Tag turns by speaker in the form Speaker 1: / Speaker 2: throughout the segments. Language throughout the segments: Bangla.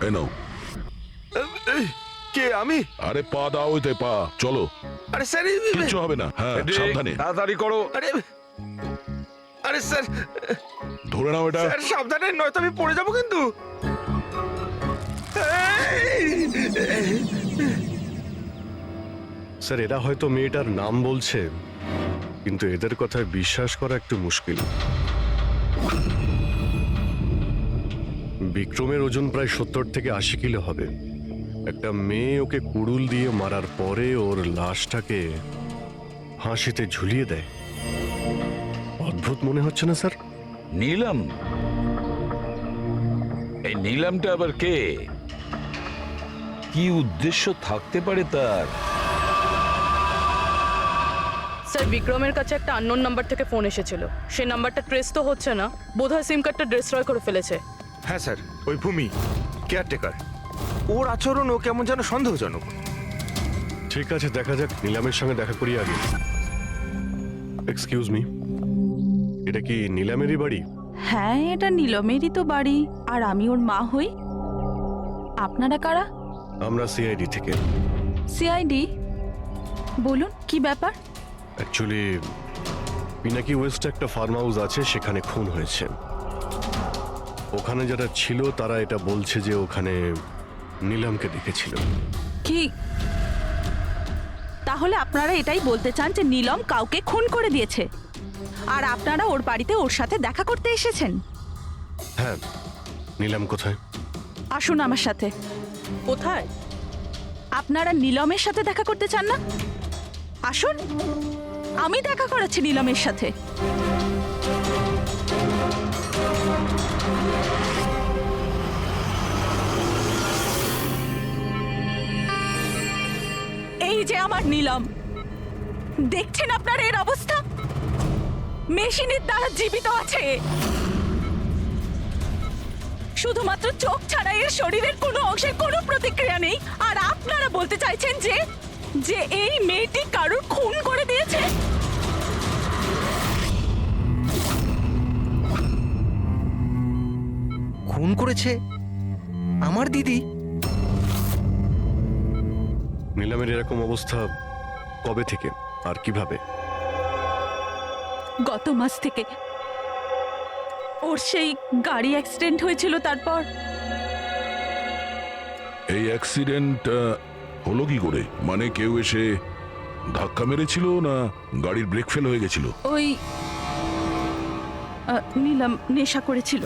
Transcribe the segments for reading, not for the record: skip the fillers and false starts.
Speaker 1: এই নাও।
Speaker 2: কে আমি?
Speaker 1: আরে পা দাও, ওইতে পা। চলো।
Speaker 2: আরে স্যার
Speaker 1: কিচ্ছু হবে না। হ্যাঁ, সাবধানে
Speaker 3: তাড়াতাড়ি করো।
Speaker 2: আরে আরে স্যার
Speaker 1: ধরে নাও এটা।
Speaker 2: স্যার সাবধানে, নয়তো আমি পড়ে যাবো কিন্তু।
Speaker 4: স্যার এরা হয়তো মেয়েটার নাম বলছে, কিন্তু এদের কথায় বিশ্বাস করা একটু মুশকিল। বিক্রমের ওজন প্রায় 70 থেকে 80 কিলো হবে। একটা মেয়ে ওকে কুড়ুল দিয়ে মারার পরে ওর লাশটাকে ফাঁসিতে ঝুলিয়ে দেয়। অদ্ভুত মনে হচ্ছে না স্যার?
Speaker 3: নীলম? এই নীলমটা আবার কে? কি উদ্দেশ্য থাকতে পারে তার?
Speaker 5: স্যার বিক্রমের কাছে একটা আননোন নাম্বার থেকে ফোন এসেছিল। সেই নাম্বারটা ট্রেস তো হচ্ছে না, বোধহয় সিম কার্ডটা ডিস্ট্রয় করে ফেলেছে।
Speaker 2: হ্যাঁ স্যার, ওই ভূমি কেয়ারটেকার, ওর আচরণ ও কেমন যেন সন্দেহজনক।
Speaker 4: ঠিক আছে, দেখা যাক। নিলামের সঙ্গে দেখা করি আগে। এক্সকিউজ মি, এটা কি নিলামেরই বাড়ি?
Speaker 6: হ্যাঁ, এটা নীলমেরই তো বাড়ি, আর আমি ওর মা হই। আপনারা কারা?
Speaker 4: আমরা সিআইডি থেকে।
Speaker 6: সিআইডি? বলুন কি ব্যাপার?
Speaker 4: অ্যাকচুয়ালি পিনাকি ওয়েস্টে একটা ফার্ম হাউস আছে, সেখানে খুন হয়েছে। ওখানে যারা ছিল তারা এটা বলছে যে ওখানে নিলামকে দেখেছিল।
Speaker 6: কি তাহলে আপনারা এটাই বলতে চান যে নীলম কাউকে খুন করে দিয়েছে, আর আপনারা ওর বাড়িতে ওর সাথে দেখা করতে এসেছেন?
Speaker 4: হ্যাঁ। নিলাম কোথায়?
Speaker 6: আসুন আমার সাথে।
Speaker 5: কোথায়?
Speaker 6: আপনারা নীলমের সাথে দেখা করতে চান না? আসুন, আমি দেখা করাচ্ছি নীলমের সাথে। এই যে আমার নীলম, দেখছেন আপনার এর অবস্থা? মেশিনের দ্বারা জীবিত আছে, শুধুমাত্র চোখ ছাড়া এর শরীরের কোনো অংশের কোনো প্রতিক্রিয়া নেই। আর আপনারা বলতে চাইছেন যে যে এই মেয়েটি কারুর খুন করে দিয়েছে?
Speaker 2: খুন করেছে আমার দিদি?
Speaker 4: নিলামের এরকম অবস্থা কবে থেকে আর কিভাবে?
Speaker 6: গত মাস থেকে। ওর সেই গাড়ি অ্যাক্সিডেন্ট হয়েছিল, তারপর
Speaker 1: এই অ্যাক্সিডেন্ট হলো কি করে? মানে কেউ এসে ধাক্কা মেরেছিল না গাড়ির ব্রেক ফেল হয়ে গেছিল?
Speaker 6: ওই নীলম নেশা করেছিল।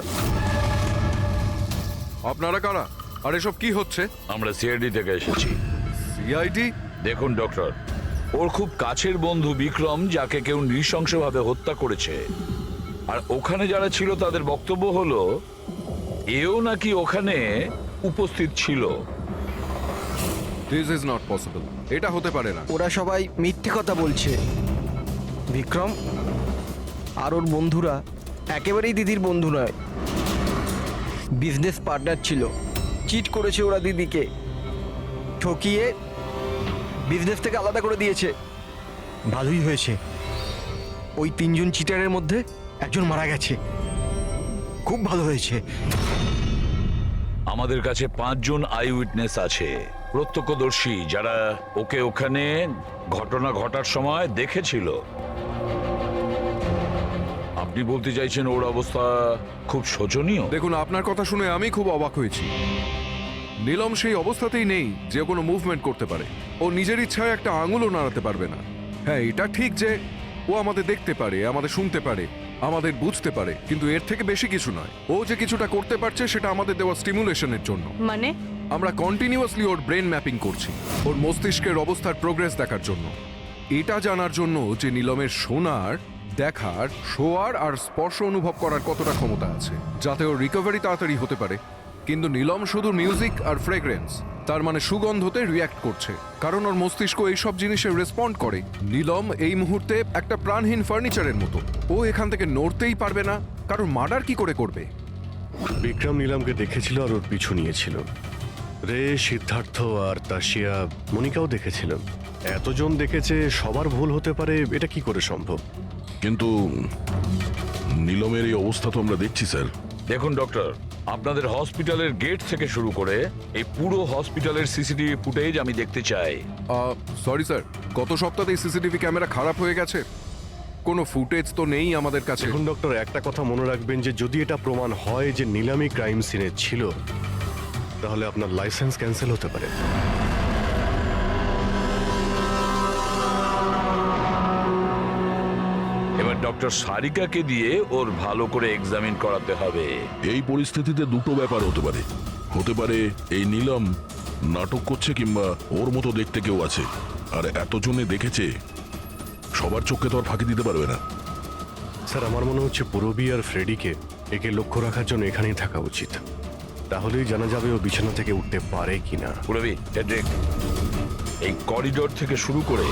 Speaker 7: আপনারা কারা? আর এসব কি হচ্ছে?
Speaker 3: আমরা সিআইডি থেকে এসেছি।
Speaker 7: সিআইডি?
Speaker 3: দেখুন ডক্টর, ওর খুব কাছের বন্ধু বিক্রম, যাকে কেউ নৃশংসভাবে হত্যা করেছে। আর ওখানে যারা ছিল তাদের বক্তব্য হলো এও নাকি ওখানে উপস্থিত ছিল।
Speaker 7: This is not possible. এটা হতে পারে না।
Speaker 2: ওরা সবাই মিথ্যে কথা বলছে। বিক্রম আর ওর বন্ধুরা একেবারেই দিদির বন্ধু নয়, বিজনেস পার্টনার ছিল। চিট করেছে ওরা দিদিকে, ঠকিয়ে বিজনেস থেকে আলাদা করে দিয়েছে। ভালোই হয়েছে, ওই 3 জন চিটারের মধ্যে একজন মারা গেছে। খুব ভালো হয়েছে।
Speaker 3: আমাদের কাছে 5 জন আই উইটনেস আছে, প্রত্যক্ষদর্শী, যারা ওকে ওখানে ঘটনা ঘটার সময় দেখেছিল। আপনি বলতে চাইছেন ওর অবস্থা খুব শোচনীয়?
Speaker 7: দেখুন, আপনার কথা শুনে আমি খুব অবাক হয়েছি। নীলম সেই অবস্থাতেই নেই যে কোনো মুভমেন্ট করতে পারে। ও নিজের ইচ্ছায় একটা আঙুলও নাড়াতে পারবে না। হ্যাঁ, এটা ঠিক যে ও আমাদের দেখতে পারে, আমাদের শুনতে পারে, আমাদের বুঝতে পারে, কিন্তু এর থেকে বেশি কিছু নয়। ও যে কিছুটা করতে পারছে সেটা আমাদের দেওয়া স্টিমুলেশনের জন্য।
Speaker 5: মানে?
Speaker 7: আমরা কন্টিনিউয়াসলি ওর ব্রেন ম্যাপিং করছি, ওর মস্তিষ্কের অবস্থার প্রোগ্রেস দেখার জন্য। এটা জানার জন্য যে নীলমের শোনার, দেখার, শোয়ার আর স্পর্শ অনুভব করার কতটা ক্ষমতা আছে, যাতে ওর রিকভারি তাড়াতাড়ি হতে পারে। কিন্তু নীলম শুধু মিউজিক আর ফ্রেগ্রেন্স, তার মানে সুগন্ধতে রিয়্যাক্ট করছে, কারণ ওর মস্তিষ্ক এইসব জিনিসে রেসপন্ড করে। নীলম এই মুহূর্তে একটা প্রাণহীন ফার্নিচারের মতো। ও এখান থেকে নড়তেই পারবে না, কারণ মার্ডার কি করে করবে?
Speaker 4: বিক্রম নিলামকে দেখেছিল আর ওর পিছু নিয়েছিল। রে, সিদ্ধার্থ আর তাশিয়া, মনিকাও দেখেছিল। এতজন দেখেছে, সবার ভুল হতে পারে, এটা কি করে সম্ভব?
Speaker 1: কিন্তু নীলমের এই অবস্থা তো আমরা দেখছি স্যার।
Speaker 3: দেখুন ডক্টর, আপনাদের হসপিটালের গেট থেকে শুরু করে এই পুরো হসপিটালের সিসিটিভি ফুটেজ আমি দেখতে চাই।
Speaker 7: সরি স্যার, গত সপ্তাহে সিসিটিভি ক্যামেরা খারাপ হয়ে গেছে, কোনো ফুটেজ তো নেই আমাদের কাছে।
Speaker 4: দেখুন ডক্টর, একটা কথা মনে রাখবেন যে যদি এটা প্রমাণ হয় যে নিলামি ক্রাইম সিনে ছিল, তাহলে আপনার লাইসেন্স ক্যান্সেল হতে পারে।
Speaker 3: এবার ডক্টর সারিকাকে দিয়ে ওর ভালো করে এক্সামিন করাতে হবে।
Speaker 1: এই পরিস্থিতিতে দুটো ব্যাপার হতে পারে। হতে পারে এই নীলম নাটক করছে, কিংবা ওর মতো দেখতে কেউ আছে, আর এতজনে দেখেছে, সবার চোখে তো আর ফাঁকি দিতে পারবে না।
Speaker 4: স্যার, আমার মনে হচ্ছে পুরবী আর ফ্রেডিকে একে লক্ষ্য রাখার জন্য এখানেই থাকা উচিত। তাহলেই জানা যাবে ও বিছানা থেকে উঠতে পারে কিনা।
Speaker 3: পুরবি, হেড্রিক, এই করিডোর থেকে শুরু করে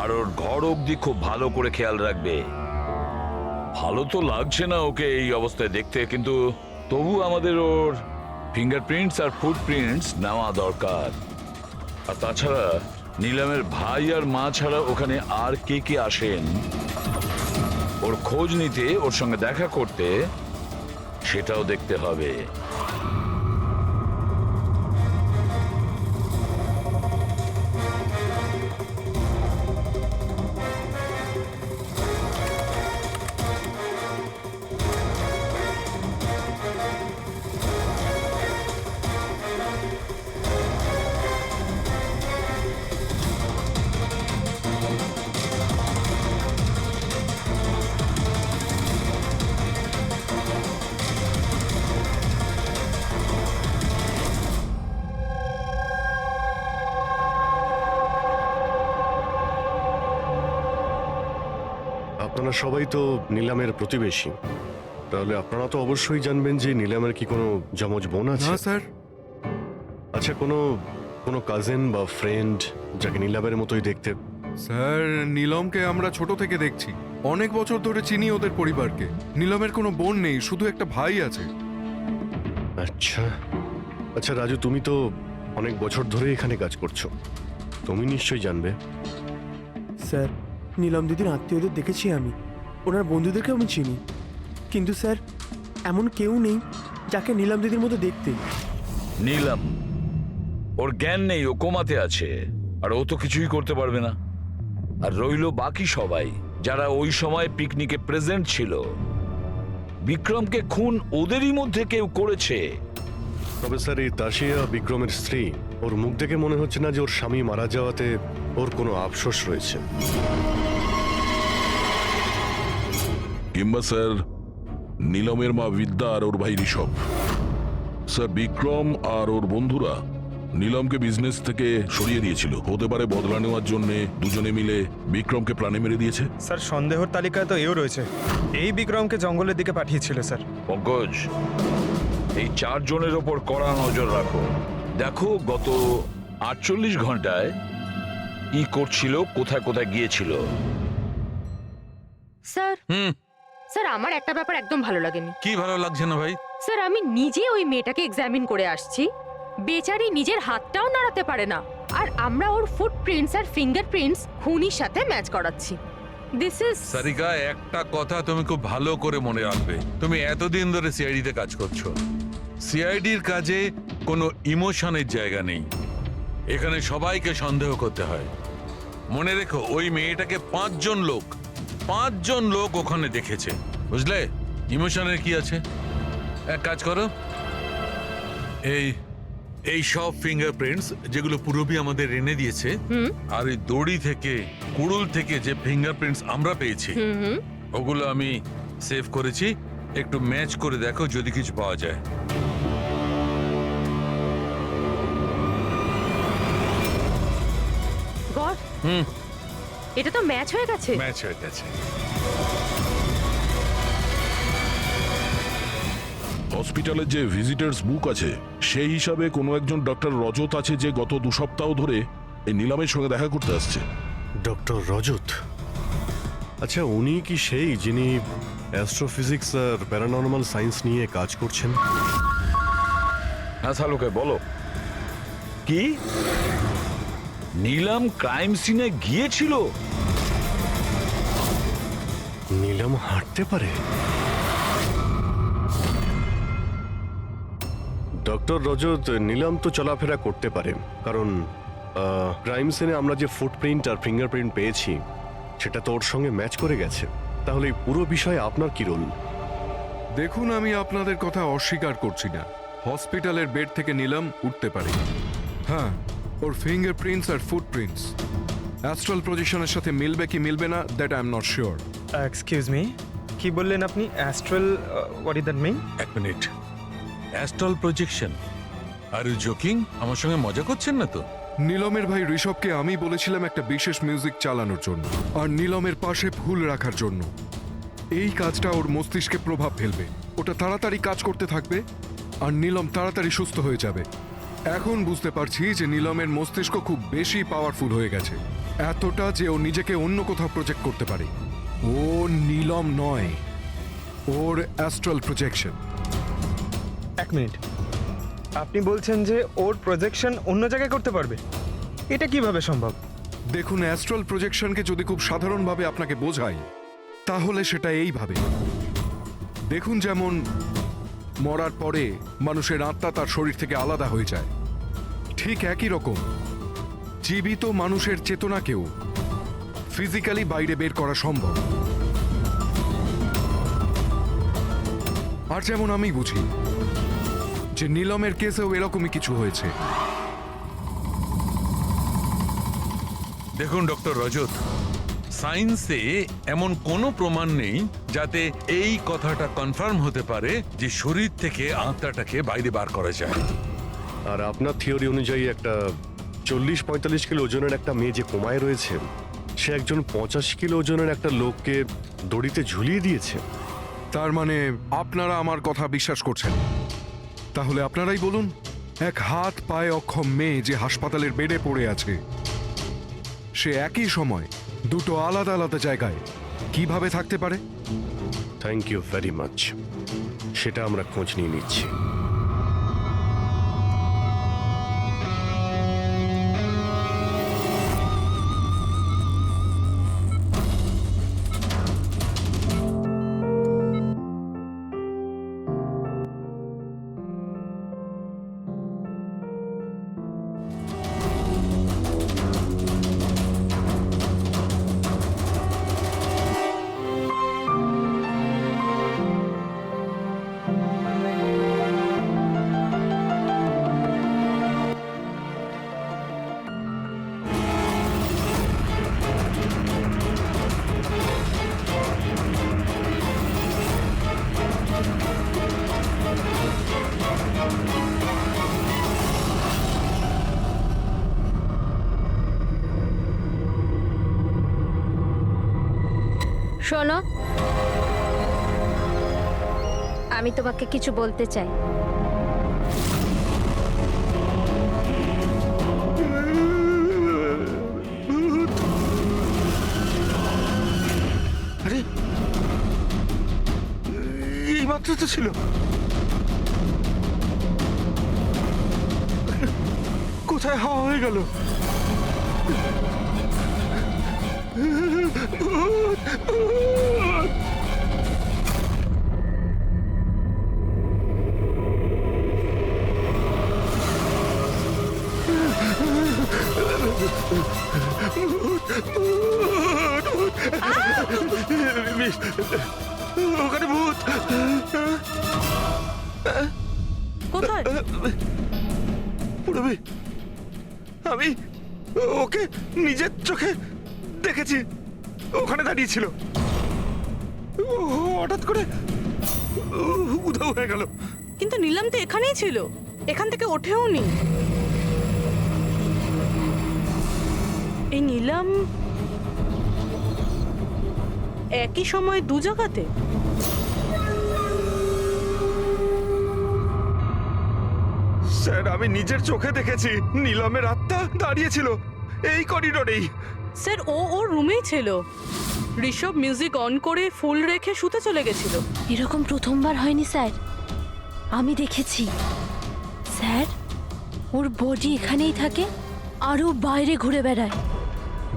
Speaker 3: আর ওর ঘর অবধি খুব ভালো করে খেয়াল রাখবে। ভালো তো লাগছে না ওকে এই অবস্থায় দেখতে, কিন্তু তবু আমাদের ওর ফিঙ্গারপ্রিন্টস আর ফুটপ্রিন্টস নেওয়া দরকার। আর তাছাড়া নীলামের ভাই আর মা ছাড়া ওখানে আর কে কে আসেন, ওর খোঁজ নিতে, ওর সঙ্গে দেখা করতে, সেটাও দেখতে হবে।
Speaker 4: আপনারা সবাই তো নিলামের প্রতিবেশী, তাহলে আপনারা তো অবশ্যই জানবেন যে নিলামের কি কোনো যমজ বোন আছে?
Speaker 7: না স্যার।
Speaker 4: আচ্ছা, কোনো কোনো কাজিন বা ফ্রেন্ড যাকে নিলামের মতোই দেখতে?
Speaker 7: স্যার, নীলমকে আমরা ছোট থেকে দেখছি, অনেক বছর ধরে চিনি ওদের পরিবারকে। নীলমের কোনো বোন নেই, শুধু একটা ভাই আছে।
Speaker 4: আচ্ছা আচ্ছা রাজু, তুমি তো অনেক বছর ধরে এখানে কাজ করছো, তুমি নিশ্চয়ই জানবে।
Speaker 8: স্যার, নীলম দিদির আত্মীয়দের দেখেছি আমি, ওনার বন্ধুদেরকে আমি চিনি, কিন্তু স্যার এমন কেউ নেই যাকে নীলম দিদির মতো দেখতে।
Speaker 3: নীলম, ওর জ্ঞান নেই, ও কোমাতে আছে, আর ও তো কিছুই করতে পারবে না। আর রইলো বাকি সবাই যারা ওই সময় পিকনিকে প্রেজেন্ট ছিল। বিক্রমকে খুন ওদেরই মধ্যে কেউ করেছে।
Speaker 4: তবে স্যার, এই তাশিয়া বিক্রমের স্ত্রী, ওর মুখ দেখে মনে হচ্ছে না যে ওর স্বামী মারা যাওয়াতে ওর কোনো আফসোস রয়েছে।
Speaker 1: কিংবা স্যার নীলমের মা বিদ্যা আর ওর ভাই ঋষভ। স্যার, বিক্রম আর ওর বন্ধুরা নীলমকে বিজনেস থেকে সরিয়ে দিয়েছিল। হতে পারে বদলা নেওয়ার জন্য দুজনে মিলে বিক্রমকে প্রাণে মেরে দিয়েছে।
Speaker 9: স্যার, সন্দেহর তালিকায় তো এও রয়েছে, এই বিক্রমকে জঙ্গলের দিকে পাঠিয়েছিল স্যার।
Speaker 3: পঙ্কজ, এই 4 জনের ওপর কড়া নজর রাখো। দেখো গত 48 ঘন্টায় কি করছিল, কোথায় কোথায় গিয়েছিল।
Speaker 10: স্যার, স্যার আমার একটা ব্যাপার একদম ভালো লাগেনি।
Speaker 11: কি ভালো লাগছে না ভাই?
Speaker 10: স্যার, আমি নিজে ওই মেয়েটাকে এক্সামিন করে আসছি, বেচারি নিজের হাতটাও নাড়াতে পারে না, আর আমরা ওর ফুটপ্রিন্টস আর ফিঙ্গারপ্রিন্টস খুনির সাথে ম্যাচ করাচ্ছি। দিস ইজ
Speaker 11: সারিকা, একটা কথা তুমি খুব ভালো করে মনে রাখবে, তুমি এতদিন ধরে সিআইডিতে কাজ করছো। সিআইডির কাজে কোনো ইমোশনের জায়গা নেই, এখানে সবাইকে সন্দেহ করতে হয়। মনে রেখো, ওই মেয়েটাকে 5 জন লোক ওখানে দেখেছে, বুঝলে? ইমোশনের কি আছে? এক কাজ করো, এই সব ফিঙ্গারপ্রিন্টস যেগুলো পুরবী আমাদের এনে দিয়েছে, আর এই দড়ি থেকে, কুড়ুল থেকে যে ফিঙ্গারপ্রিন্টস আমরা পেয়েছি, ওগুলো আমি সেভ করেছি। একটু ম্যাচ করে দেখো যদি কিছু পাওয়া যায়।
Speaker 10: গড, এটা তো ম্যাচ হয়ে গেছে।
Speaker 11: ম্যাচ হয়ে গেছে।
Speaker 1: হসপিটালের যে ভিজিটার্স বুক আছে, সেই হিসাবে কোনো একজন ডক্টর রজত আছে যে গত 2 সপ্তাহ ধরে এই নীলামের সঙ্গে দেখা করতে আসছে।
Speaker 4: ডক্টর রজত? আচ্ছা, উনি কি সেই যিনি অ্যাস্ট্রোফিজিক্স আর প্যারানর্মাল সায়েন্স নিয়ে কাজ করছেন?
Speaker 3: হ্যাঁ সালুকে বলো, কি নীলম ক্রাইম সিনে গিয়েছিল?
Speaker 4: নীলম হাঁটতে পারে? ডক্টর রজত, নিলাম তো চলাফেরা করতে পারে, কারণ ক্রাইম সিনে আমরা যে ফুটপ্রিন্ট আর ফিঙ্গারপ্রিন্ট পেয়েছি সেটা তো ওর সঙ্গে ম্যাচ করে গেছে। তাহলে এই পুরো বিষয়ে আপনার কি রোল?
Speaker 7: দেখুন, আমি আপনাদের কথা অস্বীকার করছি না। হসপিটালের বেড থেকে নিলাম উঠতে পারে। হ্যাঁ, ওর ফিঙ্গারপ্রিন্টস আর ফুটপ্রিন্টস অ্যাস্ট্রাল পজিশনের সাথে মিলবে কি মিলবে না, that I am not sure.
Speaker 9: Excuse me, কি বললেন আপনি? Astral, what is that mean?
Speaker 11: এক minute, astral projection? Are you joking? আমার সঙ্গে মজা করছেন না তো?
Speaker 7: নীলমের ভাই ঋষভকে আমি বলেছিলাম একটা বিশেষ মিউজিক চালানোর জন্য আর নীলমের পাশে ফুল রাখার জন্য। এই কাজটা ওর মস্তিষ্কে প্রভাব ফেলবে, ওটা তাড়াতাড়ি কাজ করতে থাকবে আর নীলম তাড়াতাড়ি সুস্থ হয়ে যাবে। এখন বুঝতে পারছি যে নীলমের মস্তিষ্ক খুব বেশি পাওয়ারফুল হয়ে গেছে, এতটা যে ও নিজেকে অন্য কোথাও প্রজেক্ট করতে পারে। ও নীলম নয়, ওর অ্যাস্ট্রাল প্রজেকশন।
Speaker 9: এক মিনিট, আপনি বলছেন যে ওর প্রজেকশন অন্য জায়গায় করতে পারবে? এটা কিভাবে সম্ভব?
Speaker 7: দেখুন, অ্যাস্ট্রাল প্রজেকশনকে যদি খুব সাধারণভাবে আপনাকে বোঝাই তাহলে সেটা এইভাবে। দেখুন, যেমন মরার পরে মানুষের আত্মা তার শরীর থেকে আলাদা হয়ে যায়, ঠিক একই রকম জীবিত মানুষের চেতনাকেও ফিজিক্যালি বাইরে বের করা সম্ভব। আর যেমন আমি বুঝি যে নীলমের কেসেও এরকমই কিছু হয়েছে।
Speaker 11: দেখুন ডক্টর রজত, সায়েন্সে এমন কোনো প্রমাণ নেই যাতে এই কথাটা কনফার্ম হতে পারে যে শরীর থেকে আত্মাটাকে বাইরে বার করা যায়।
Speaker 4: আর আপনার থিওরি অনুযায়ী একটা 40-45 কিলো ওজনের একটা মেয়ে যে কোমায় রয়েছে, সে একজন 85 কিলো ওজনের একটা লোককে দড়িতে ঝুলিয়ে দিয়েছে।
Speaker 7: তার মানে আপনারা আমার কথা বিশ্বাস করছেন? তাহলে আপনারাই বলুন, এক হাত পায়ে অক্ষম মেয়ে যে হাসপাতালের বেডে পড়ে আছে, সে একই সময় দুটো আলাদা আলাদা জায়গায় কিভাবে থাকতে পারে?
Speaker 4: থ্যাংক ইউ ভেরি মাচ, সেটা আমরা খোঁজ নিয়ে নিচ্ছি।
Speaker 10: শোনো, আমি তোমাকে কিছু বলতে চাই।
Speaker 2: আরে, এই মাত্র তো ছিল। কোথায় হাওয়া হয়ে গেল? ওখানে ভূত।
Speaker 5: কোথায়?
Speaker 2: পুরবি, আমি ওকে নিজের চোখে দেখেছি, ওখানে দাঁড়িয়ে ছিল। হঠাৎ করে উধাও হয়ে গেল।
Speaker 5: কিন্তু নীলাম তো এখানেই ছিল, এখান থেকে ওঠেও নি। এই নীলাম একই সময় দু জায়গাতে?
Speaker 2: স্যার, আমি নিজের চোখে দেখেছি নীলমের আত্মা দাঁড়িয়েছিল এই করিডোরেই।
Speaker 5: স্যার, ও ওর রুমেই ছিল। ঋষভ মিউজিক অন করে ফুল রেখে শুতে চলে গেছিল।
Speaker 6: এরকম প্রথমবার হয়নি স্যার, আমি দেখেছি। স্যার, ওর বডি এখানেই থাকে আর ও বাইরে ঘুরে বেড়ায়।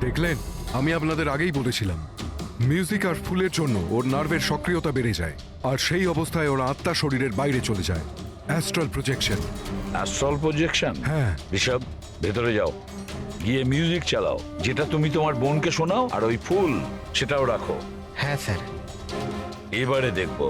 Speaker 7: দেখলেন, আমি আপনাদের আগেই বলেছিলাম, মিউজিক আর ফুলের জন্য ওর নার্ভের সক্রিয়তা বেড়ে যায় আর সেই অবস্থায় ওর আত্মা শরীরের বাইরে চলে যায়। Astral projection.
Speaker 3: Astral projection?
Speaker 7: হ্যাঁ।
Speaker 3: ঋষভ, ভেতরে যাও, গিয়ে মিউজিক চালাও, যেটা তুমি তোমার বোনকে শোনাও, আর ওই ফুল সেটাও রাখো।
Speaker 2: হ্যাঁ স্যার।
Speaker 3: এবারে দেখবো।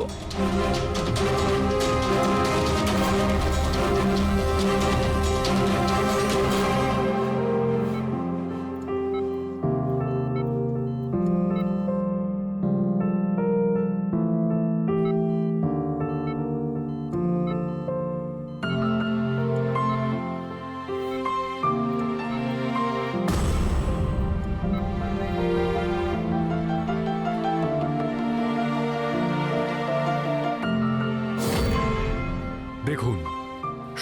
Speaker 7: দেখুন,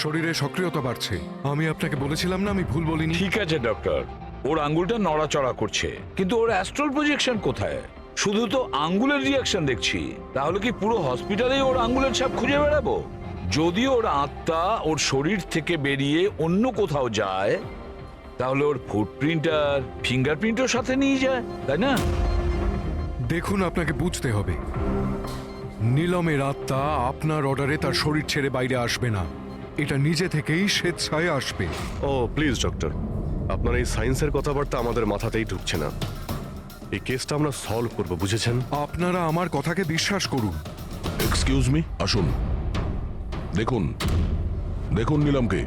Speaker 7: শরীরে সক্রিয়তা বাড়ছে। আমি আপনাকে বলেছিলাম না আমি ভুল বলিনি?
Speaker 3: ঠিক আছে ডক্টর, ওর আঙ্গুলটা নড়াচড়া করছে, কিন্তু ওর অ্যাস্ট্রাল প্রজেকশন কোথায়? শুধু তো আঙ্গুলের রিয়াকশন দেখছি। তাহলে কি পুরো হসপিটালেই ওর আঙ্গুলের ছাপ খুঁজে বেড়াবো? যদি ওর আত্মা ওর শরীর থেকে বেরিয়ে অন্য কোথাও যায়, তাহলে ওর ফুটপ্রিন্ট আর ফিঙ্গারপ্রিন্টও সাথে নিয়ে যায়, তাই না?
Speaker 7: দেখুন, আপনাকে বুঝতে হবে, নীলমের আত্মা আপনার অর্ডারে তার শরীর ছেড়ে বাইরে আসবে না। এটা নিজে থেকেই স্বেচ্ছায় আসবে।
Speaker 4: ও প্লিজ ডক্টর, আপনার এই সায়েন্সের কথাবার্তা আমাদের মাথাতেই ঢুকছে না। এই কেসটা আমরা সলভ করব, বুঝেছেন?
Speaker 7: আপনারা আমার কথাকে বিশ্বাস করুন।
Speaker 1: এক্সকিউজ মি, আসুন। দেখুন দেখুন নিলামকে।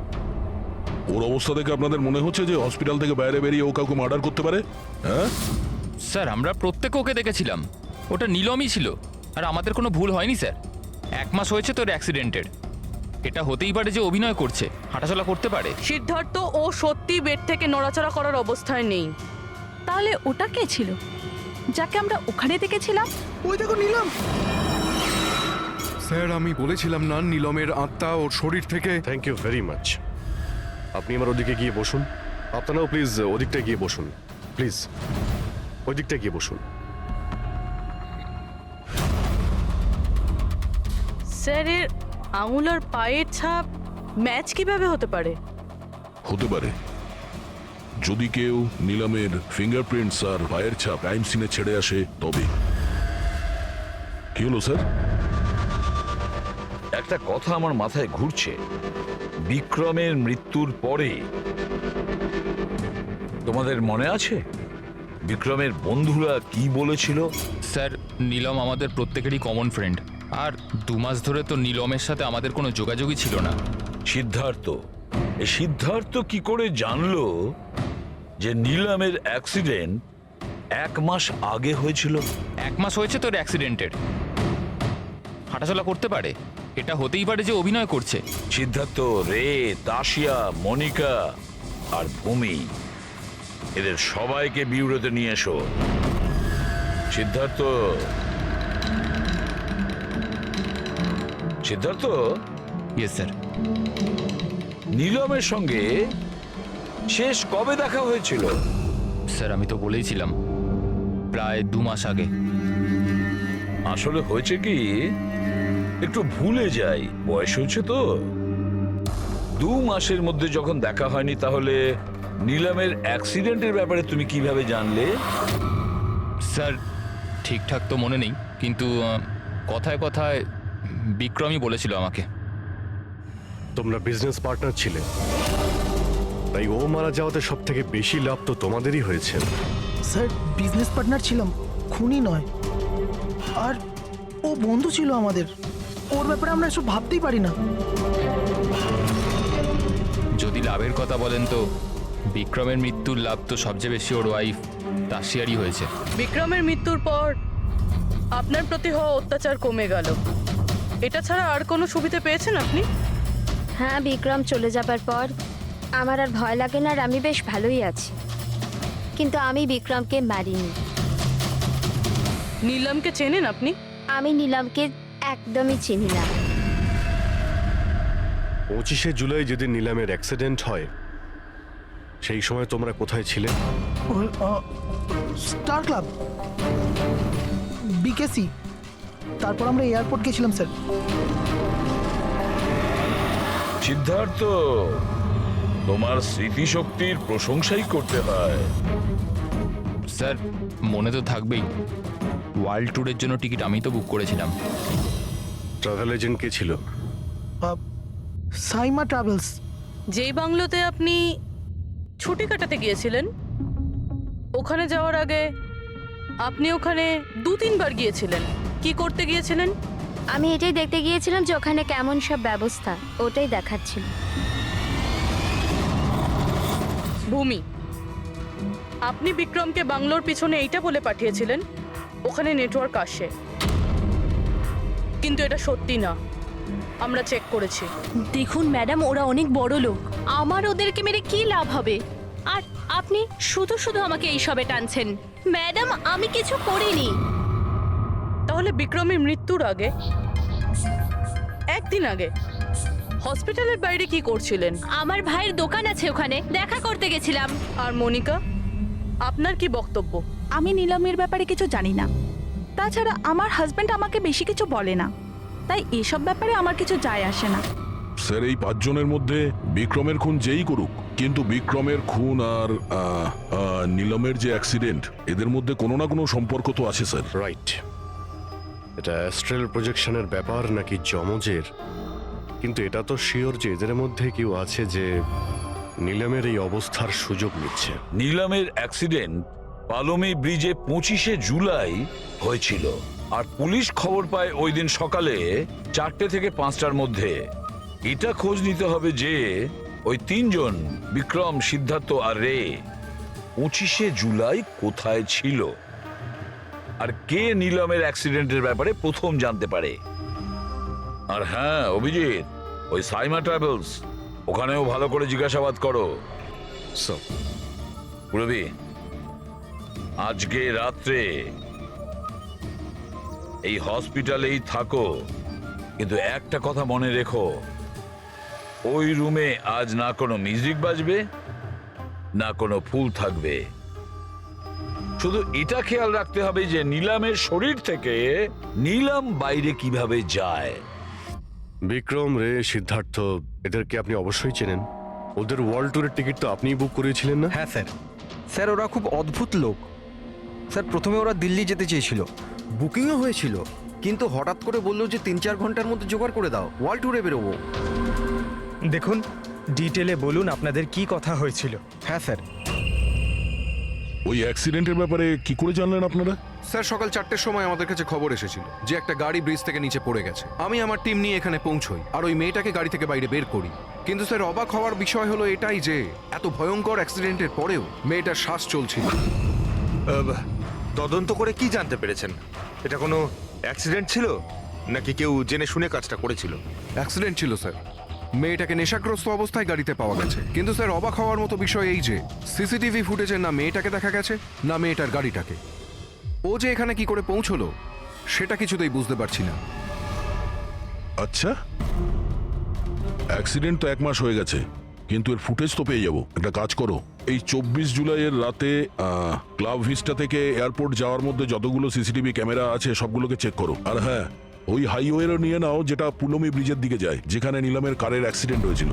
Speaker 1: ওর অবস্থা দেখে আপনাদের মনে হচ্ছে যে হসপিটাল থেকে বাইরে বেরিয়ে ও কাউকে মার্ডার করতে পারে? হ্যাঁ
Speaker 12: স্যার, আমরা প্রত্যেকে ওকে দেখেছিলাম। ওটা নীলমই ছিল, আর আমাদের কোনো ভুল হয়নি স্যার। 1 মাস হয়েছে তোর অ্যাক্সিডেন্টের। এটা হতেই পারে যে অভিনয় করছে, হাঁটাচলা করতে পারে।
Speaker 5: সিদ্ধার্থ, ও সত্যি বেড থেকে নড়াচড়া করার অবস্থায় নেই।
Speaker 6: তাহলে ওটা কে ছিল যাকে আমরা ওখানে দেখেছিলাম?
Speaker 8: ওই দেখো নিলাম।
Speaker 7: স্যার, আমি বলেছিলাম না নীলমের আত্মা ওর শরীর থেকে।
Speaker 4: Thank you very much. আপনি আমার ওদিকে গিয়ে বসুন। আপনারাও প্লিজ ওদিকটা গিয়ে বসুন, প্লিজ ওদিকটা গিয়ে বসুন।
Speaker 5: স্যার, এর আঙুল আর পায়ের ছাপ ম্যাচ কিভাবে হতে পারে?
Speaker 1: হতে পারে যদি কেউ নিলামের ফিঙ্গারপ্রিন্টস আর পায়ের ছাপ ক্রাইম সিনে ছেড়ে আসে তবে। কি হলো স্যার?
Speaker 3: একটা কথা আমার মাথায় ঘুরছে। বিক্রমের মৃত্যুর পরে তোমাদের মনে আছে বিক্রমের বন্ধুরা কি বলেছিল?
Speaker 12: স্যার, নীলম আমাদের প্রত্যেকেরই কমন ফ্রেন্ড, আর 2 মাস ধরে তো নীলমের সাথে আমাদের কোনো যোগাযোগই ছিল না।
Speaker 3: সিদ্ধার্থ কি করে জানলো যে নীলমের অ্যাক্সিডেন্ট 1 মাস আগে হয়েছিল?
Speaker 12: 1 মাস হয়েছে তোর অ্যাক্সিডেন্টের। হাঁটাচলা করতে পারে, এটা হতেই পারে যে অভিনয় করছে।
Speaker 3: সিদ্ধার্থ, রে, তাশিয়া, মনিকা আর ভূমি, এদের সবাইকে বিউরোতে নিয়ে এসো। Siddharth,
Speaker 12: yes sir.
Speaker 3: নীলমের সঙ্গে শেষ কবে দেখা হয়েছিল?
Speaker 12: স্যার, আমি তো বলেইছিলাম, প্রায় 2 মাস আগে।
Speaker 3: আসলে হয়েছে কি, একটু ভুলে যাই, বয়স হয়েছে তো। 2 মাসের মধ্যে যখন দেখা হয়নি, তাহলে নীলমের অ্যাক্সিডেন্টের ব্যাপারে তুমি কিভাবে জানলে?
Speaker 12: স্যার, ঠিকঠাক তো মনে নেই, কিন্তু কথায় কথায় বিক্রমই বলেছিল আমাকে।
Speaker 4: তোমরা বিজনেস পার্টনার ছিলে, তাই ও মারা যাওয়াতে সব থেকে বেশি লাভ তো তোমাদেরই হয়েছে।
Speaker 8: স্যার, বিজনেস পার্টনার ছিলাম, খুনি নয়। আর ও বন্ধু ছিল আমাদের। ওর ব্যাপারে আমরা এসব ভাবতেই পারি না।
Speaker 12: যদি লাভের কথা বলেন তো বিক্রমের মৃত্যুর লাভ তো সবচেয়ে বেশি ওর ওয়াইফ তাশিয়ারই হয়েছে।
Speaker 5: বিক্রমের মৃত্যুর পর আপনার প্রতি হওয়া অত্যাচার কমে গেল। এটা ছাড়া আর কোনো সুবিধা পেয়েছেন আপনি?
Speaker 13: হ্যাঁ, বিক্রম চলে যাবার পর আমার আর ভয় লাগে না, আর আমি বেশ ভালোই আছি। কিন্তু আমি বিক্রমকে মারিনি।
Speaker 5: নীলমকে চেনেন আপনি?
Speaker 13: আমি নীলমকে একদমই চিনি না।
Speaker 4: 25শে জুলাই যেদিন নিলামের অ্যাক্সিডেন্ট হয়, সেই সময় তোমরা কোথায় ছিলে?
Speaker 8: স্টার ক্লাব, বিকেসি, তারপর আমরা এয়ারপোর্ট গেছিলাম স্যার।
Speaker 3: সিদ্ধার্থ, তোমার স্মৃতিশক্তির প্রশংসাই করতে হয়।
Speaker 12: স্যার, মনে তো থাকবেই, ওয়ার্ল্ড ট্যুরের জন্য টিকিট আমি তো বুক করেছিলাম।
Speaker 4: ট্রাভেল এজেন্ট কে ছিল?
Speaker 8: সাইমা ট্রাভেলস।
Speaker 5: যেই বাংলোতে আপনি ছুটি কাটাতে গিয়েছিলেন, ওখানে যাওয়ার আগে আপনি ওখানে 2-3 বার গিয়েছিলেন। কি করতে গিয়েছিলেন?
Speaker 13: আমি এটাই দেখতে গিয়েছিলাম যে ওখানে কেমন সব ব্যবস্থা, ওটাই দেখাচ্ছিল।
Speaker 5: ভূমি, আপনি বিক্রমকে বাংলোর পিছনে এইটা বলে পাঠিয়েছিলেন ওখানে নেটওয়ার্ক আসে, কিন্তু এটা সত্যি না। আমরা চেক করেছি।
Speaker 6: দেখুন ম্যাডাম, ওরা অনেক বড় লোক, আমার ওদেরকে মেরে কি লাভ হবে? আর আপনি শুধু শুধু আমাকে এইসবে টানছেন। ম্যাডাম, আমি কিছু করিনি।
Speaker 5: তাহলে বিক্রমের মৃত্যুর আগে, একদিন আগে হসপিটালের বাইরে কি করছিলেন?
Speaker 6: আমার ভাইয়ের দোকান আছে, ওখানে দেখা করতে গেছিলাম।
Speaker 5: আর মনিকা, আপনার কি বক্তব্য?
Speaker 6: আমি নিলামের ব্যাপারে কিছু জানি না। তাছাড়া আমার হাজবেন্ড আমাকে বেশি কিছু বলে না, তাই এসব ব্যাপারে আমার কিছু যায় আসে না।
Speaker 1: স্যার, এই 5 জনের মধ্যে বিক্রমের খুন যেই করুক, কিন্তু বিক্রমের খুন আর নিলমের যে অ্যাক্সিডেন্ট, এদের মধ্যে কোনো না কোনো সম্পর্ক তো আছে স্যার।
Speaker 4: রাইট। এটা অ্যাস্ট্রাল প্রজেকশনের ব্যাপার নাকি যমজের, কিন্তু এটা তো শিওর যে এদের মধ্যে কেউ আছে যে নিলামের এই অবস্থার সুযোগ নিচ্ছে।
Speaker 3: নিলামের অ্যাক্সিডেন্ট পালোমি ব্রিজে 25শে জুলাই হয়েছিল, আর পুলিশ খবর পায় ওই দিন সকালে 4টে থেকে 5টার মধ্যে। এটা খোঁজ নিতে হবে যে ওই 3 জন, বিক্রম, সিদ্ধার্থ আর রে, 25শে জুলাই কোথায় ছিল, আর কে নিলামের অ্যাক্সিডেন্টের ব্যাপারে প্রথম জানতে পারে। আর হ্যাঁ অভিজিৎ, ওই সাইমা ট্রাভেলস, ওখানেও ভালো করে জিজ্ঞাসাবাদ করো। পুরবি, আজকে রাত্রে এই হসপিটালেই থাকো, কিন্তু একটা কথা মনে রেখো, ওই রুমে আজ না কোনো মিউজিক বাজবে, না কোনো ফুল থাকবে। শুধু এটা খেয়াল রাখতে হবে যে নিলামের শরীর থেকে নিলাম বাইরে কিভাবে যায়।
Speaker 4: বিক্রম, রে, সিদ্ধার্থ, এদেরকে আপনি অবশ্যই চেনেন। ওদের ওয়ার্ল্ড ট্যুরের টিকিট তো আপনিই বুক করিয়েছিলেন না?
Speaker 2: হ্যাঁ স্যার। স্যার, ওরা খুব অদ্ভুত লোক। স্যার, প্রথমে ওরা দিল্লি যেতে চেয়েছিল, বুকিংও হয়েছিল, কিন্তু হঠাৎ করে বললো যে 3-4 ঘন্টার মধ্যে জোগাড় করে দাও, ওয়ার্ল্ড ট্যুরে বেরোবো।
Speaker 9: দেখুন, ডিটেলে বলুন আপনাদের কি কথা হয়েছিল।
Speaker 2: হ্যাঁ স্যার।
Speaker 1: ওই অ্যাক্সিডেন্টের ব্যাপারে কি করে জানলেন আপনারা?
Speaker 7: স্যার, সকাল 4টের সময় আমাদের কাছে খবর এসেছিল যে একটা গাড়ি ব্রিজ থেকে নিচে পড়ে গেছে। আমি আমার টিম নিয়ে এখানে পৌঁছই আর ওই মেয়েটাকে গাড়ি থেকে বাইরে বের করি। কিন্তু স্যার, অবাক হওয়ার বিষয় হলো এটাই যে এত ভয়ঙ্কর অ্যাক্সিডেন্টের পরেও মেয়েটার শ্বাস চলছিল।
Speaker 14: তদন্ত করে কি জানতে পেরেছেন? এটা কোনো অ্যাক্সিডেন্ট ছিল নাকি কেউ জেনে শুনে কাজটা করেছিল?
Speaker 7: অ্যাক্সিডেন্ট ছিল স্যার। মেয়েটাকে নেশাগ্রস্ত অবস্থায় গাড়িতে পাওয়া গেছে। কিন্তু স্যার, অবাক হওয়ার মতো বিষয় এই যে সিসিটিভি ফুটেজে না মেয়েটাকে দেখা গেছে, না মেয়েটার গাড়িটাকে। ও যে এখানে কি করে পৌঁছলো সেটা কিছুতেই বুঝতে পারছি না।
Speaker 1: আচ্ছা, অ্যাক্সিডেন্ট তো 1 মাস হয়ে গেছে, কিন্তু এর ফুটেজ তো পেয়ে যাবো। একটা কাজ করো, এই 24 জুলাইয়ের রাতে ক্লাব ভিস্টা থেকে এয়ারপোর্ট যাওয়ার মধ্যে যতগুলো সিসিটিভি ক্যামেরা আছে সবগুলোকে চেক করো। আর হ্যাঁ, ওই হাইওয়েরও নিয়ে নাও যেটা পুলমি ব্রিজের দিকে যায়, যেখানে নিলামের কারের অ্যাক্সিডেন্ট হয়েছিল।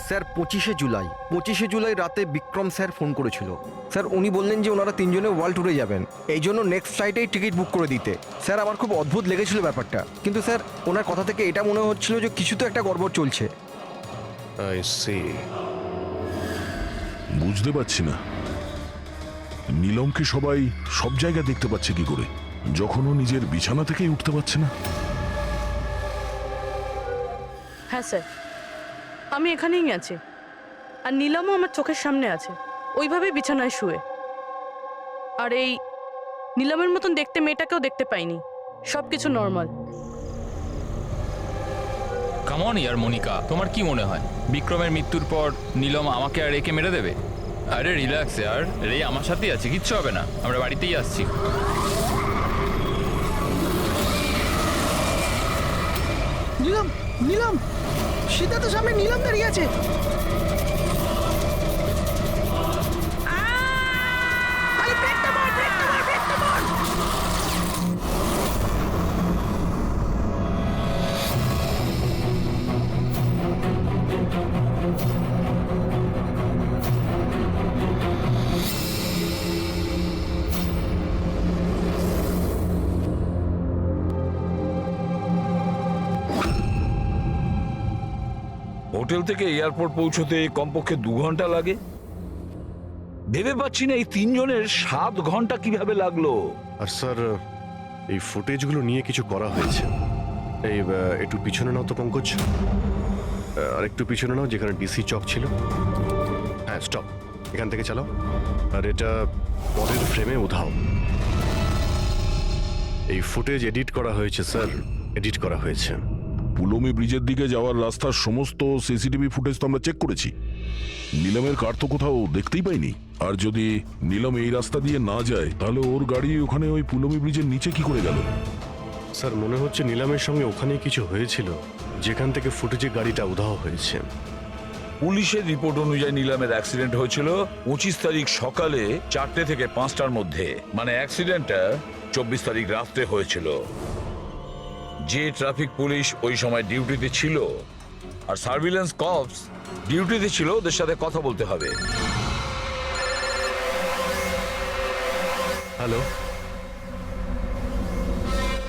Speaker 2: স্যার, 25শে জুলাই রাতে বিক্রম স্যার ফোন করেছিল। স্যার, উনি বললেন যে ওনারা 3 জনে ওয়ার্ল্ড ট্যুরে যাবেন, এই জন্য নেক্সট ফ্লাইটেই টিকিট বুক করে দিতে। স্যার, আমার খুব অদ্ভুত লেগেছিল ব্যাপারটা, কিন্তু স্যার ওনার কথা থেকে এটা মনে হচ্ছিল যে কিছু তো একটা গড়বড় চলছে।
Speaker 4: I see.
Speaker 1: বুঝতে পারছি না নিলমকে সবাই সব জায়গায় দেখতে পাচ্ছে কি করে, যখন ও নিজের বিছানা থেকেই উঠতে পারছে না।
Speaker 5: হ্যাঁ স্যার, আমি এখানেই আছি, আর নিলামও আমার চোখের সামনে আছে, ওইভাবে বিছানায় শুয়ে। আর এই নিলামের মতন দেখতে মেয়েটাকেও দেখতে পাইনি, সব কিছু নর্মাল।
Speaker 12: কাম অন ইয়ার মনিকা, তোমার কি মনে হয় বিক্রমের মৃত্যুর পর নিলম আমাকে আর রেকে মেরে দেবে? আরে রিল্যাক্স ইয়ার, রে আমার সাথেই আছে, কিচ্ছু হবে না, আমরা বাড়িতেই আসছি।
Speaker 8: নিলাম, নিলাম, সিদ্ধার্থ সামনে নিলাম দাঁড়িয়ে আছে। আরে ব্রেকটা মার, ব্রেকটা মার, ব্রেকটা মার।
Speaker 3: হোটেল থেকে এয়ারপোর্ট পৌঁছতে কমপক্ষে 2 ঘন্টা লাগে। ভেবে পাচ্ছি না এই 3 জনের 7 ঘন্টা কিভাবে লাগলো।
Speaker 4: আর স্যার, এই ফুটেজগুলো নিয়ে কিছু করা হয়েছে। এই একটু পিছনে নাও তো পঙ্কজ, আর একটু পিছনে নাও যেখানে ডিসি চক ছিল। হ্যাঁ, স্টপ, এখান থেকে চালাও। আর এটা পরের ফ্রেমে উধাও। এই ফুটেজ এডিট করা হয়েছে স্যার, এডিট করা হয়েছে।
Speaker 1: পুলমি ব্রিজের দিকে যাওয়ার রাস্তার সমস্ত সিসিটিভি ফুটেজ তো আমরা চেক করেছি। নিলামের কার তো কোথাও দেখতেই পাইনি। আর যদি নিলাম এই রাস্তা দিয়ে না যায়, তাহলে ওর গাড়ি ওখানে ওই পুলমি ব্রিজের নিচে কি করে গেল?
Speaker 4: স্যার, মনে হচ্ছে নিলামের সঙ্গে ওখানে কিছু হয়েছিল, যেখান থেকে ফুটেজে গাড়িটা উধাও হয়েছে।
Speaker 3: পুলিশের রিপোর্ট অনুযায়ী নিলামের অ্যাক্সিডেন্ট হয়েছিল 25 তারিখ সকালে 4টে থেকে 5টার মধ্যে। মানে অ্যাক্সিডেন্টটা 24 তারিখ রাত্রে হয়েছিল। যে ট্রাফিক পুলিশ ওই সময় ডিউটিতে ছিল আর সার্ভিলেন্স কপস ডিউটিতে ছিল, ওদের সাথে কথা বলতে হবে।
Speaker 4: Hello,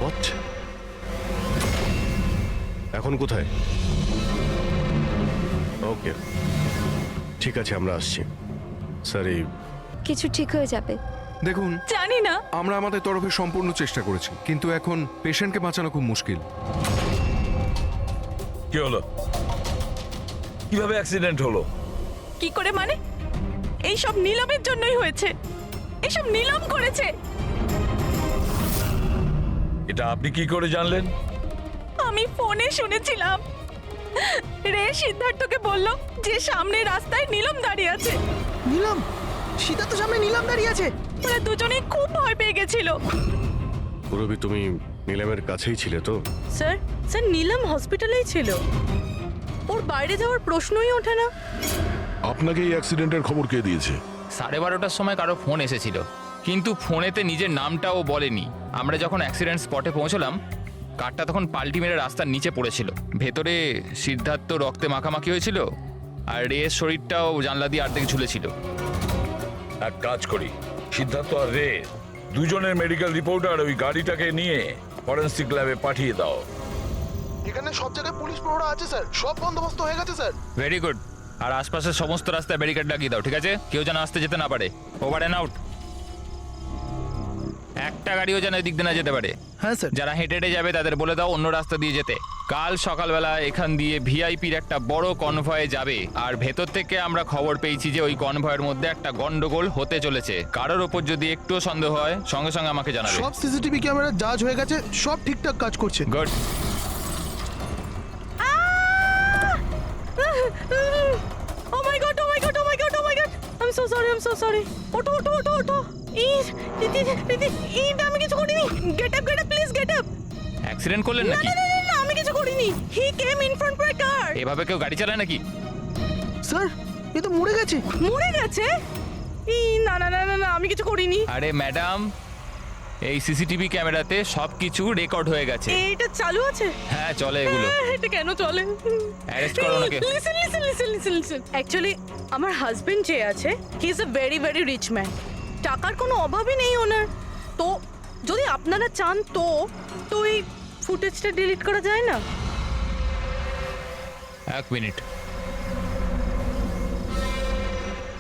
Speaker 4: what? এখন কোথায়? ওকে, ঠিক আছে, আমরা আসছি। স্যার, এই
Speaker 13: কিছু ঠিক হয়ে যাবে।
Speaker 7: দেখুন,
Speaker 6: জানি না।
Speaker 7: আমরা আমাদের তরফে সম্পূর্ণ চেষ্টা করেছি, কিন্তু এখন পেশেন্টকে বাঁচানো খুব মুশকিল।
Speaker 3: কি হলো? কিভাবে অ্যাক্সিডেন্ট হলো?
Speaker 6: কি করে মানে? এই সব নিলামের জন্যই হয়েছে। এইসব নিলাম করেছে।
Speaker 3: এটা আপনি কি করে জানলেন?
Speaker 6: আমি ফোনে শুনেছিলাম। রে সিদ্ধার্থকে বলল যে সামনে রাস্তায় নিলাম দাঁড়িয়ে আছে।
Speaker 2: নিলাম? সীতা তো সামনে নিলাম দাঁড়িয়ে আছে।
Speaker 6: ওরা দুজনেই খুব ভয় পেয়ে গেছিল।
Speaker 4: পুরবি, তুমি নিলামের কাছেই ছিলে তো?
Speaker 5: স্যার, স্যার নিলাম হসপিটালেই ছিল। ওর বাইরে যাওয়ার প্রশ্নই ওঠে না।
Speaker 1: আপনাকে এই অ্যাক্সিডেন্টের খবর কে দিয়েছে?
Speaker 12: 12:30টার সময় কারো ফোন এসেছিল, কিন্তু ফোনেতে নিজের নামটাও বলেনি। আমরা যখন অ্যাক্সিডেন্ট স্পটে পৌঁছলাম, কারটা তখন পাল্টি মেরে রাস্তার নিচে পড়েছিল। ভেতরে সিদ্ধার্থ রক্তে মাখামাখি হয়েছিল, আর রের শরীরটাও জানলা দিয়ে অর্ধেক ঝুলেছিল।
Speaker 3: এক কাজ করি, সিদ্ধার্থ আর রে দুজনের মেডিকেল রিপোর্ট আর ওই গাড়িটাকে নিয়ে ফরেন্সিক ল্যাবে পাঠিয়ে দাও।
Speaker 2: এখানে সব জায়গায় পুলিশ প্রহরা আছে স্যার, সব বন্দোবস্ত হয়ে গেছে স্যার।
Speaker 12: Very good. আর আশপাশের সমস্ত রাস্তায় ব্যারিকেড লাগিয়ে দাও, ঠিক আছে? কেউ যেন আসতে যেতে না পারে। Over and out. একটা গাড়িও যেন এদিক দিয়ে না যেতে পারে।
Speaker 2: হ্যাঁ স্যার।
Speaker 12: যারা হেঁটে হেঁটে যাবে তাদের বলে দাও অন্য রাস্তা দিয়ে যেতে। কাল সকালবেলা এখান দিয়ে ভিআইপির একটা বড় কনভয় যাবে, আর ভেতর থেকে আমরা খবর পেয়েছি যে ওই কনভয়ের মধ্যে একটা গন্ডগোল হতে চলেছে। কারোর ওপর যদি একটু সন্দেহ হয়, সঙ্গে সঙ্গে আমাকে জানাবে।
Speaker 2: সব সিসিটিভি ক্যামেরা জাজ হয়ে গেছে, সব ঠিকঠাক কাজ করছে।
Speaker 12: Good.
Speaker 5: Oh my god, oh my god, oh my god, oh my god. I am so sorry, I am so sorry. ওঠো, ওঠো, ওঠো, ওঠো। আমি কিছু করিনি। Get up, please get up.
Speaker 12: Accident করলেন নাকি?
Speaker 5: না, আমি কিছু করিনি। He came in front by car.
Speaker 12: এভাবে কেউ গাড়ি চালায় নাকি?
Speaker 2: স্যার, এ তো মরে গেছে।
Speaker 5: মরে গেছে? না না না না না, আমি কিছু করিনি।
Speaker 12: আরে ম্যাডাম, এই সিসিটিভি ক্যামেরাতে সবকিছু রেকর্ড হয়ে গেছে।
Speaker 5: এইটা চালু আছে?
Speaker 12: হ্যাঁ, চলে এগুলো।
Speaker 5: এটা কেন চলে?
Speaker 12: অ্যারেস্ট করো ওনাকে।
Speaker 5: Listen listen listen listen listen. Actually আমার হাজবেন্ড যে আছে, he is a very very rich man. টাকার কোনো অভাবই নেই ওনার। তো যদি আপনারা চান তো এই ফুটেজটা ডিলিট করা যায় না?
Speaker 12: এক minute.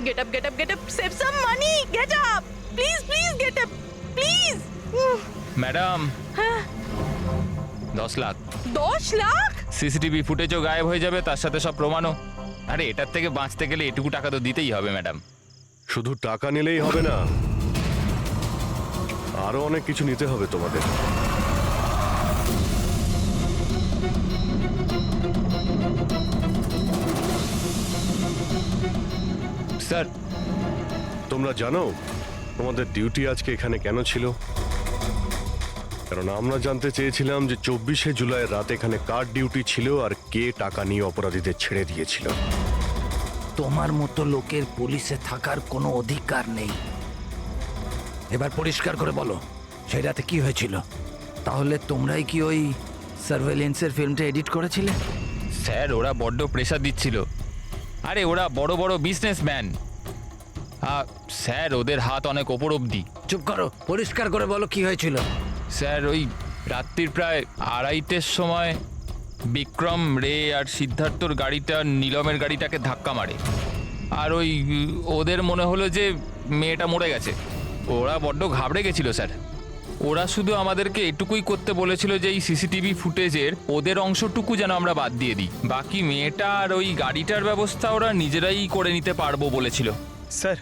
Speaker 5: Get up, get up, get up, save some money, gate up, please please get up, please.
Speaker 12: Madam,
Speaker 5: হ্যাঁ,
Speaker 12: 10 লাখ।
Speaker 5: 10 লাখ?
Speaker 12: সিসিটিভি ফুটেজও গায়েব হয়ে যাবে, তার সাথে সব প্রমাণও। আরে এটার থেকে বাঁচতে গেলে এটুকু টাকা তো দিতেই হবে ম্যাডাম।
Speaker 4: শুধু টাকা নিলেই হবে না, আরো অনেক কিছু নিতে হবে তোমাদের।
Speaker 12: স্যার,
Speaker 4: তোমরা জানো তোমাদের ডিউটি আজকে এখানে কেন ছিল? কারণ আমরা জানতে চেয়েছিলাম যে 24শে জুলাই রাত এখানে কার ডিউটি ছিল আর কে টাকা নিয়ে অপরাধীদের ছেড়ে দিয়েছিল।
Speaker 15: তোমার মতো লোকের পুলিশে থাকার কোনো অধিকার নেই। এবার পরিষ্কার করে বলো, সেই রাতে কি হয়েছিল? তাহলে তোমরাই কি ওই সার্ভেলেন্সের ফিল্মটা এডিট করেছিলে?
Speaker 12: স্যার, ওরা বড্ড প্রেশার দিচ্ছিল। আরে ওরা বড় বড় বিজনেসম্যান। স্যার, ওদের হাত অনেক ওপর অবধি।
Speaker 15: চুপ করো, পরিষ্কার করে বলো কি হয়েছিল।
Speaker 12: স্যার, ওই রাত্রির প্রায় 2:30টার সময় বিক্রম, রে আর সিদ্ধার্থর গাড়িটা নীলমের গাড়িটাকে ধাক্কা মারে। আর ওদের মনে হলো যে মেয়েটা মরে গেছে। ওরা বড্ড ঘাবড়ে গেছিল স্যার। ওরা শুধু আমাদেরকে এটুকুই করতে বলেছিল যে এই সিসিটিভি ফুটেজের ওদের অংশটুকু যেন আমরা বাদ দিয়ে দিই, বাকি মেয়েটা আর ওই গাড়িটার ব্যবস্থা ওরা নিজেরাই করে নিতে পারবো বলেছিল।
Speaker 9: স্যার,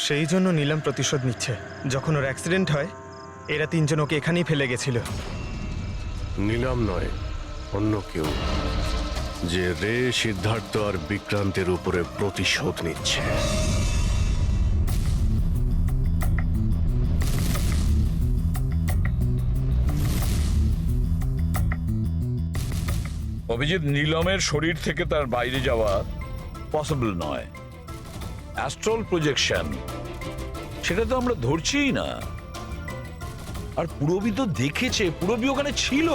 Speaker 9: সেই জন্য নীলম প্রতিশোধ নিচ্ছে। যখন ওর অ্যাক্সিডেন্ট হয় এরা তিনজন ওকে এখানেই ফেলে গেছিল।
Speaker 4: নিলাম নয়, অন্য কেউ, যে রে, সিদ্ধার্থ আর বিক্রান্তের উপরে প্রতিশোধ নিচ্ছে।
Speaker 3: অভিজিৎ, নীলমের শরীর থেকে তার বাইরে যাওয়া পসিবল নয়। অ্যাস্ট্রাল প্রজেকশন, সেটা তো আমরা ধরছিই না। আর পুরবি তো দেখেছে, পুরবি ওখানে ছিল,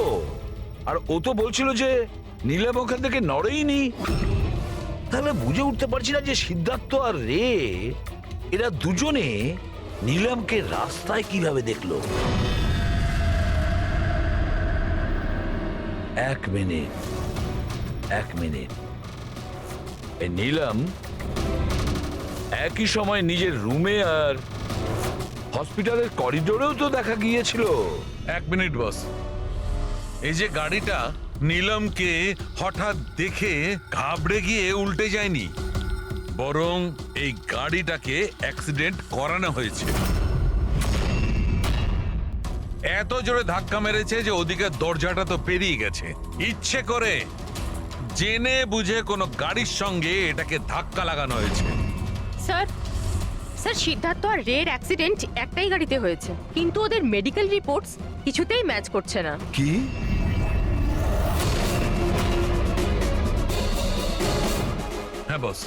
Speaker 3: আর ও তো বলছিল যে নীলম ওখান থেকে নড়েইনি। তাহলে বুঝে উঠতে পারছি না যে সিদ্ধার্থ আর রে এরা দুজনে নীলমকে রাস্তায় কিভাবে দেখলো। এক মিনিট, এই নীলম একই সময় নিজের রুমে আর হসপিটালের করিডোরেও তো দেখা গিয়েছিল।
Speaker 11: এক মিনিট বস, এই যে গাড়িটা নীলমকে হঠাৎ দেখে ঘাবড়ে গিয়ে উল্টে যায়নি, বরং এই গাড়িটাকে অ্যাক্সিডেন্ট করানো হয়েছে। এত জোরে ধাক্কা মেরেছে যে ওদিকে দরজাটা তো পেরিয়ে গেছে। ইচ্ছে করে জেনে বুঝে কোনো গাড়ির সঙ্গে এটাকে ধাক্কা লাগানো হয়েছে।
Speaker 10: স্যার, সিদ্ধার্থ আর রের অ্যাক্সিডেন্ট একটাই গাড়িতে হয়েছে, কিন্তু ওদের মেডিকেল রিপোর্টস কিছুতেই ম্যাচ করছে না।
Speaker 3: কি?
Speaker 11: হ্যাঁ বস,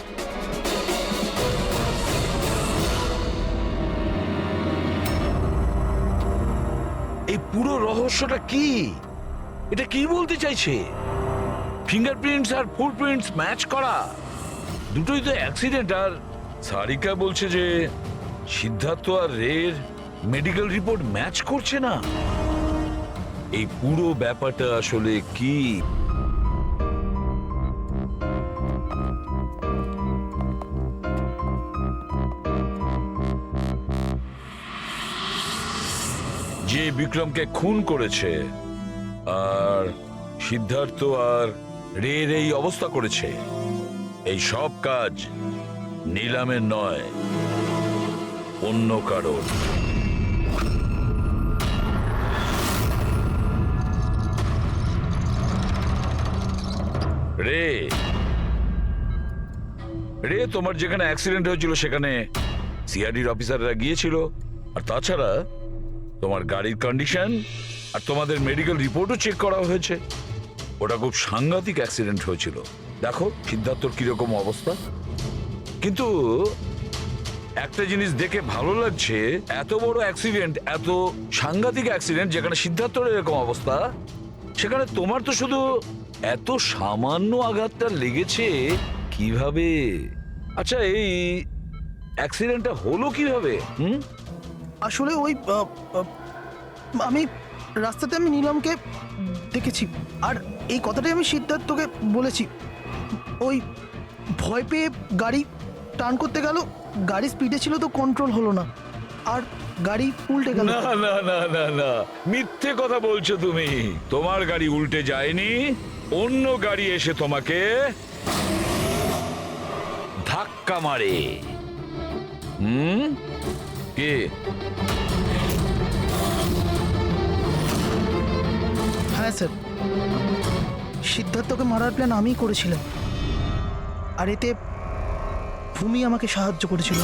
Speaker 3: এই পুরো রহস্যটা কি? এটা কি বলতে চাইছে? ফিঙ্গারপ্রিন্টস আর ফুটপ্রিন্টস ম্যাচ করা, দুটোই তো অ্যাক্সিডেন্ট। আর সারিকা বলছে যে সিদ্ধার্থ আর রের মেডিকেল রিপোর্ট ম্যাচ করছে না। এই পুরো ব্যাপারটা আসলে কি? যে বিক্রমকে খুন করেছে আর সিদ্ধার্থ আর রের এই অবস্থা করেছে, এই সব কাজ নীলামের নয়, অন্য কারোর। রে তোমার যেখানে অ্যাক্সিডেন্ট হয়েছিল সেখানে সিআইডির অফিসাররা গিয়েছিল। আর তাছাড়া তোমার গাড়ির কন্ডিশন আর তোমাদের মেডিকেল রিপোর্টও চেক করা হয়েছে। ওটা খুব সাংঘাতিক অ্যাক্সিডেন্ট হয়েছিল। দেখো সিদ্ধার্থর কিরকম অবস্থা। কিন্তু একটা জিনিস দেখে ভালো লাগছে, এত বড় অ্যাক্সিডেন্ট, এত সাংঘাতিক অ্যাক্সিডেন্ট যেখানে সিদ্ধার্থর এরকম অবস্থা, সেখানে তোমার তো শুধু এত সামান্য আঘাতটা লেগেছে কিভাবে? আচ্ছা, এই অ্যাক্সিডেন্টটা হলো কিভাবে?
Speaker 16: আসলে ওই আমি রাস্তাতে আমি নীলমকে দেখেছি, আর এই কথাটাই আমি সিদ্ধার্থকে বলেছি। ওই ভয় পেয়ে গাড়ি টার্ন করতে গেল, গাড়ি স্পিডে ছিল তো কন্ট্রোল হলো না, আর গাড়ি উল্টে গেল।
Speaker 3: না না না না না, মিথ্যে কথা বলছো তুমি। তোমার গাড়ি উল্টে যায়নি, অন্য গাড়ি এসে তোমাকে ধাক্কা মারে। কে?
Speaker 16: হ্যাঁ স্যার, সিদ্ধার্থকে মারার প্ল্যান আমিই করেছিলাম, আর এতে ভূমি আমাকে সাহায্য করেছিল।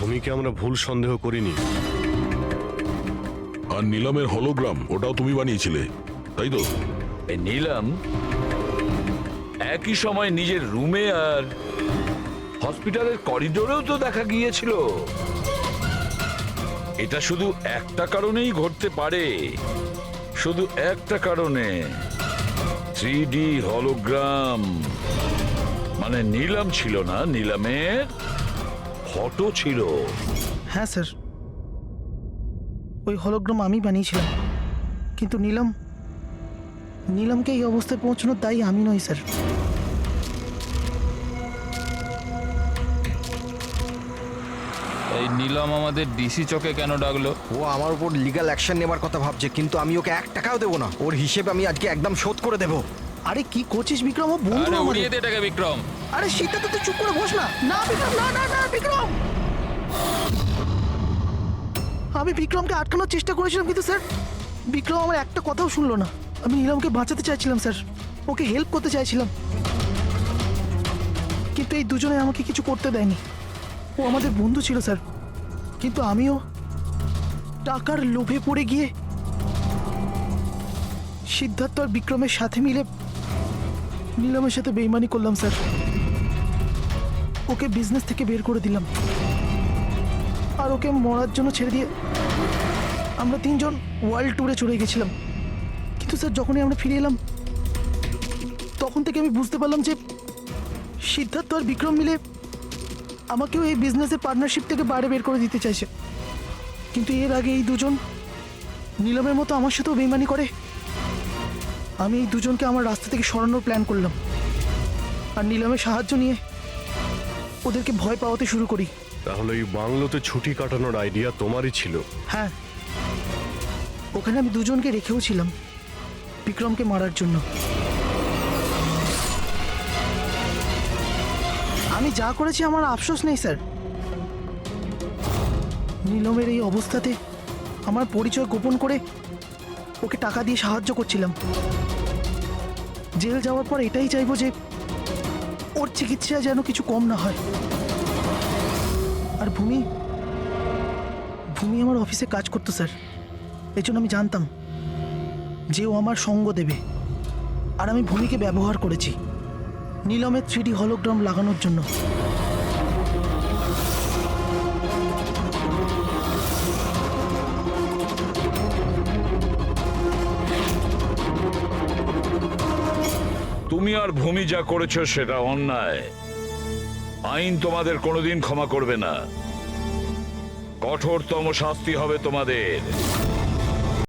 Speaker 4: ভূমিকে আমরা ভুল সন্দেহ করিনি।
Speaker 1: আর নীলমের হলোগ্রাম, ওটাও তুমি বানিয়েছিলে, তাই তো?
Speaker 3: এই নীলম একই সময় নিজের রুমে আর হসপিটালের করিডোরেও তো দেখা গিয়েছিল। এটা শুধু একটা কারণেই ঘটতে পারে, শুধু একটা কারণে। 3D হলোগ্রাম, মানে নিলাম ছিল না, নিলামের ফটো ছিল।
Speaker 16: হ্যাঁ স্যার, ওই হলোগ্রাম আমি বানিয়েছিলাম, কিন্তু নীলামকে এই অবস্থায় পৌঁছানোর দায়ী আমি নই স্যার।
Speaker 12: এই নিলাম আমাদের ডিসি চকে কেন ডাকলো?
Speaker 2: ও আমার উপর লিগ্যাল অ্যাকশন নেবার কথা ভাবছে, কিন্তু আমি ওকে 1 টাকাও দেবো না। ওর হিসেব আমি আজকে একদম শোধ করে দেবো।
Speaker 16: আরে কি করছিস বিক্রম? ও বন্ধু
Speaker 12: আরে
Speaker 16: আমাদের।
Speaker 12: উড়িয়ে দে এটাকে বিক্রম।
Speaker 16: আরে সেটা তো তুই চুপ করে বস না। না বিক্রম, না না না বিক্রম। আমি বিক্রমকে আটকানোর চেষ্টা করেছিলাম, কিন্তু স্যার বিক্রম আমার একটা কথাও শুনলো না। আমি নীলমকে বাঁচাতে চাইছিলাম স্যার, ওকে হেল্প করতে চাইছিলাম, কিন্তু এই দুজনে আমাকে কিছু করতে দেয়নি। ও আমাদের বন্ধু ছিল স্যার, কিন্তু আমিও টাকার লোভে পড়ে গিয়ে সিদ্ধার্থ আর বিক্রমের সাথে মিলে নীলমের সাথে বেইমানি করলাম স্যার। ওকে বিজনেস থেকে বের করে দিলাম, আর ওকে মরার জন্য ছেড়ে দিয়ে আমরা 3 জন ওয়ার্ল্ড ট্যুরে চলে গেছিলাম। কিন্তু স্যার যখনই আমরা ফিরে এলাম, তখন থেকে আমি বুঝতে পারলাম যে সিদ্ধার্থ আর বিক্রম মিলে আমাকেও এই বিজনেসের পার্টনারশিপ থেকে বাইরে বের করে দিতে চাইছে। কিন্তু এর আগে এই দুজন নীলমের মতো আমার সাথেও বেইমানি করে। আমি এই দুজনকে আমার রাস্তা থেকে সরানোর প্ল্যান করলাম, আর নীলমের সাহায্য নিয়ে ওদেরকে ভয় পাওয়াতে শুরু করি।
Speaker 4: তাহলে এই বাংলোতে ছুটি কাটানোর আইডিয়া তোমারই ছিল?
Speaker 16: হ্যাঁ, ওখানে আমি দুজনকে রেখেও ছিলাম বিক্রমকে মারার জন্য। আমি যা করেছি আমার আফসোস নেই স্যার। নীলমের এই অবস্থাতে আমার পরিচয় গোপন করে ওকে টাকা দিয়ে সাহায্য করছিলাম। জেল যাওয়ার পর এটাই চাইবো যে ওর চিকিৎসা যেন কিছু কম না হয়। আর ভূমি আমার অফিসে কাজ করতো স্যার, এই জন্য আমি জানতাম যে ও আমার সঙ্গ দেবে। আর আমি ভূমিকে ব্যবহার করেছি নীলমের 3D হলোগ্রাম লাগানোর জন্য।
Speaker 3: তুমি আর ভূমি যা করেছো সেটা অন্যায়। আইন তোমাদের কোনোদিন ক্ষমা করবে না, কঠোরতম শাস্তি হবে তোমাদের।